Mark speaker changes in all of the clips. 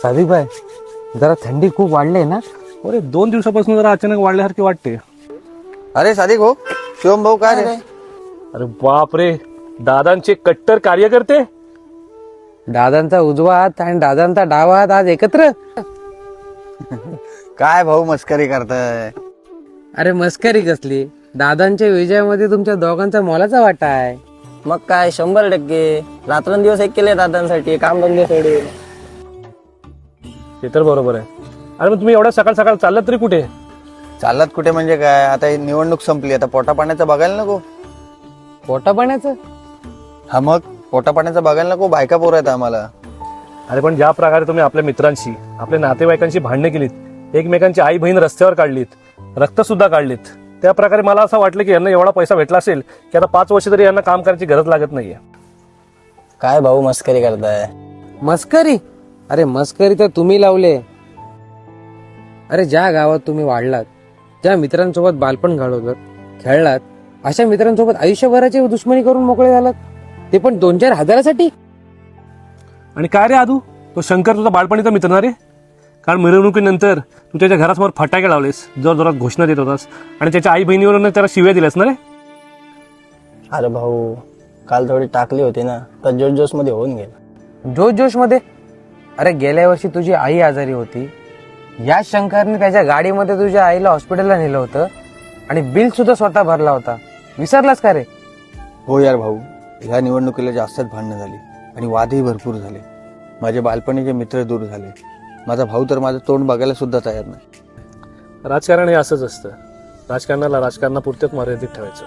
Speaker 1: सादिक भाई, जरा थंडी खूप वाढली आहे ना.
Speaker 2: अरे 2 दिवसापासून जरा अचानक वाढल्यासारखी वाटते.
Speaker 3: अरे सादिक हो, शिवम भाऊ काय रे?
Speaker 2: अरे बाप रे, दादांचे कट्टर कार्यकर्ते.
Speaker 1: दादांचा उजवा हात आणि दादांचा डावा हात आज एकत्र.
Speaker 3: काय भाऊ मस्करी करताय?
Speaker 1: अरे मस्करी कसली, दादांच्या विजयामध्ये तुमच्या दोघांचा मोलाचा वाटा आहे.
Speaker 4: मग काय 100% रात्रंदिवस एक केले दादांसाठी, काम धंदे सोडून.
Speaker 2: ते तर बरोबर आहे. अरे मग तुम्ही एवढ्या सकाळ सकाळ चाललात तरी कुठे?
Speaker 3: चालत कुठे म्हणजे काय, आता ही निवडणूक संपली, आता पोटा पाण्याचं बघायला नको.
Speaker 1: पोटा पाण्याचं
Speaker 3: हा मग पोटा पाण्याचं बघायला नको, बायका पोर आहेत आम्हाला.
Speaker 2: अरे पण ज्या प्रकारे तुम्ही आपल्या मित्रांशी, आपल्या नातेवाईकांशी भांडणे केलीत, एकमेकांची आई बहीण रस्त्यावर काढलीत, रक्त सुद्धा काढलीत, त्या प्रकारे मला असं वाटलं की यांना एवढा पैसा भेटला असेल की आता 5 वर्ष तरी यांना काम करायची गरज लागत नाहीये.
Speaker 4: काय भाऊ मस्करी करताय?
Speaker 1: मस्करी? अरे मस्करी तर तुम्ही लावले. अरे ज्या गावात तुम्ही वाढलात, ज्या मित्रांसोबत बालपण घालवलं, खेळलात, अशा मित्रांसोबत आयुष्यभराची दुश्मनी करून मोकळे झालात, ते पण 2-4 हजारासाठी.
Speaker 2: आणि काय रे आदू, तो शंकर तुझा बाळपणीचा मित्र ना रे? कारण मिरवणुकीनंतर तू त्याच्या घरासमोर फटाके लावलेस, जोर जोरात घोषणा देत होतास आणि त्याच्या आई बहिणीवरून त्याला शिव्या दिल्यास ना रे?
Speaker 4: अरे भाऊ, काल थोडी टाकली होती ना, तर जोश जोश मध्ये होऊन गेलं.
Speaker 1: जोश जोश मध्ये? अरे गेल्या वर्षी तुझी आई आजारी होती, या शंकरने त्याच्या गाडीमध्ये तुझ्या आईला हॉस्पिटलला नेलं होतं आणि बिल सुद्धा स्वतः भरला होता. विसरलास का रे?
Speaker 3: हो यार भाऊ, ह्या निवडणुकीला जास्तच भांडणं झाली आणि वादही भरपूर झाले. माझे बालपणीचे मित्र दूर झाले. माझा भाऊ तर माझं तोंड बघायला सुद्धा तयार नाही.
Speaker 2: राजकारण हे असंच असतं. राजकारणाला राजकारणापुरतेच मर्यादित ठेवायचं.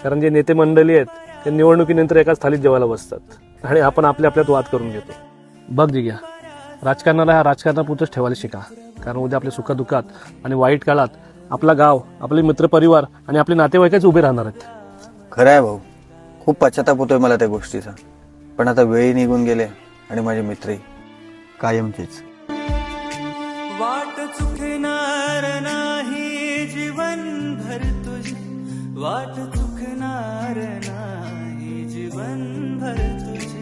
Speaker 2: कारण जे नेते मंडळी आहेत ते निवडणुकीनंतर एकाच थालीत जेवायला बसतात आणि आपण आपल्या आपल्यात वाद करून घेतो. बघ दिग्या, राजकारणाला ह्या राजकारणापुरतंच ठेवायला शिका. कारण उद्या आपल्या सुखदुःखात आणि वाईट काळात आपला गाव, आपले मित्रपरिवार आणि आपले नातेवाईकच उभे राहणार आहेत.
Speaker 3: खरं आहे भाऊ, खूप पश्चाताप होतोय मला त्या गोष्टीचा. पण आता वेळही निघून गेले आणि माझे मित्रही कायमचेच.
Speaker 5: वाट चुकणार नाही जीवनभर तुझी, वाट चुकणार नाही जीवनभर तुझी.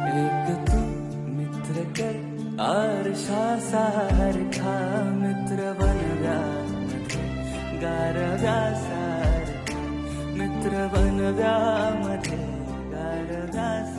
Speaker 5: एक तू मित्र कर आरशा सारखा, मित्र बनव्या मध्ये गारव्या सारखा, मित्र बनव्या मध्ये गारव्या सारखा.